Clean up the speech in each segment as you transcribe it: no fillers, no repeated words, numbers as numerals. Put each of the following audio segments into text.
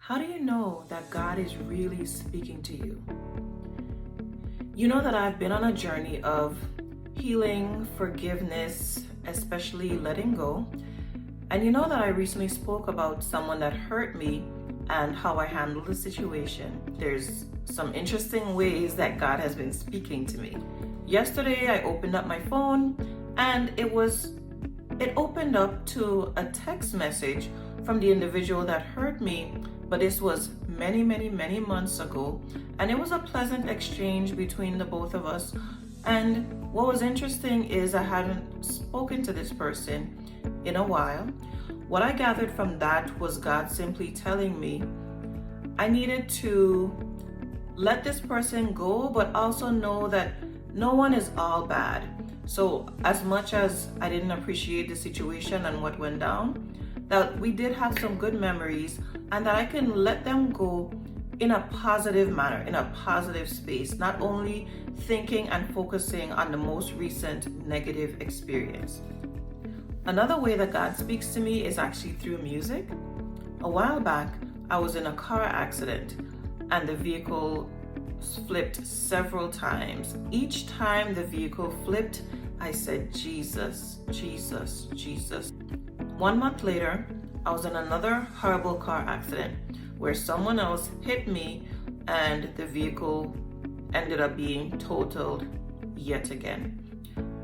How do you know that God is really speaking to you? You know that I've been on a journey of healing, forgiveness, especially letting go. And you know that I recently spoke about someone that hurt me and how I handled the situation. There's some interesting ways that God has been speaking to me. Yesterday, I opened up my phone and it opened up to a text message from the individual that hurt me, but this was many, many, many months ago. And it was a pleasant exchange between the both of us. And what was interesting is I hadn't spoken to this person in a while. What I gathered from that was God simply telling me I needed to let this person go, but also know that no one is all bad. So as much as I didn't appreciate the situation and what went down, that we did have some good memories and that I can let them go in a positive manner, in a positive space, not only thinking and focusing on the most recent negative experience. Another way that God speaks to me is actually through music. A while back, I was in a car accident and the vehicle flipped several times. Each time the vehicle flipped, I said, Jesus, Jesus, Jesus. 1 month later, I was in another horrible car accident where someone else hit me and the vehicle ended up being totaled yet again.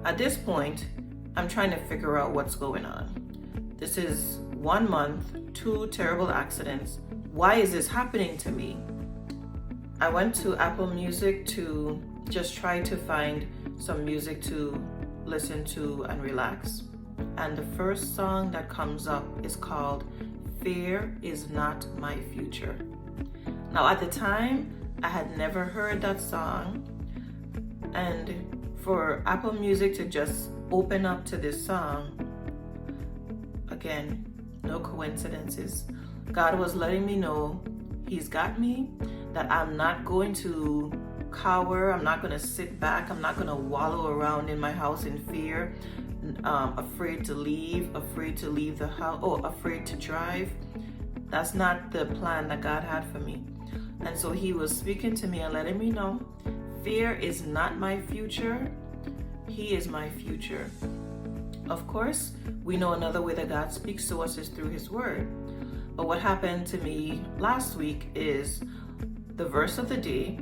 At this point, I'm trying to figure out what's going on. This is 1 month, 2 terrible accidents. Why is this happening to me? I went to Apple Music to just try to find some music to listen to and relax. And the first song that comes up is called Fear Is Not My Future. Now at the time, I had never heard that song. And for Apple Music to just open up to this song, again, no coincidences. God was letting me know He's got me, that I'm not going to cower, I'm not going to sit back, I'm not going to wallow around in my house in fear, afraid to leave the house, afraid to drive. That's not the plan that God had for me. And so He was speaking to me and letting me know, fear is not my future, He is my future. Of course, we know another way that God speaks to us is through His Word. But what happened to me last week is the verse of the day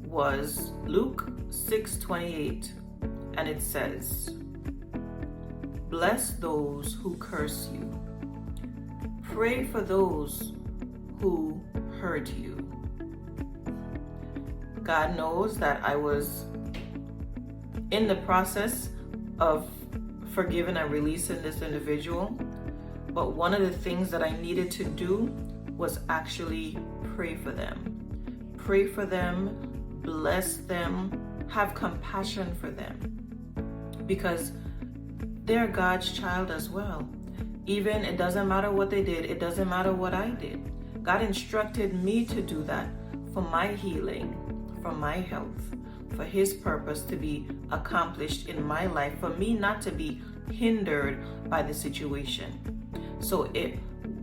was Luke 6:28, and it says, bless those who curse you. Pray for those who hurt you. God knows that I was in the process of forgiving and releasing this individual, but one of the things that I needed to do was actually pray for them. Pray for them, bless them, have compassion for them, because they're God's child as well. Even it doesn't matter what they did, it doesn't matter what I did. God instructed me to do that for my healing, for my health, for His purpose to be accomplished in my life, for me not to be hindered by the situation. So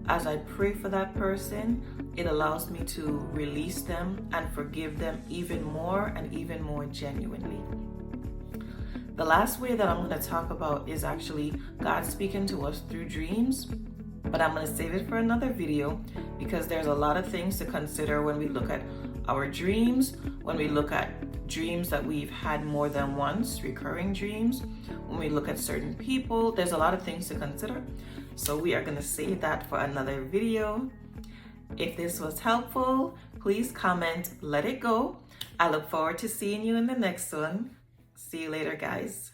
as I pray for that person, it allows me to release them and forgive them even more and even more genuinely. The last way that I'm going to talk about is actually God speaking to us through dreams, but I'm going to save it for another video because there's a lot of things to consider when we look at our dreams, when we look at dreams that we've had more than once, recurring dreams, when we look at certain people, there's a lot of things to consider. So we are going to save that for another video. If this was helpful, please comment, let it go. I look forward to seeing you in the next one. See you later, guys.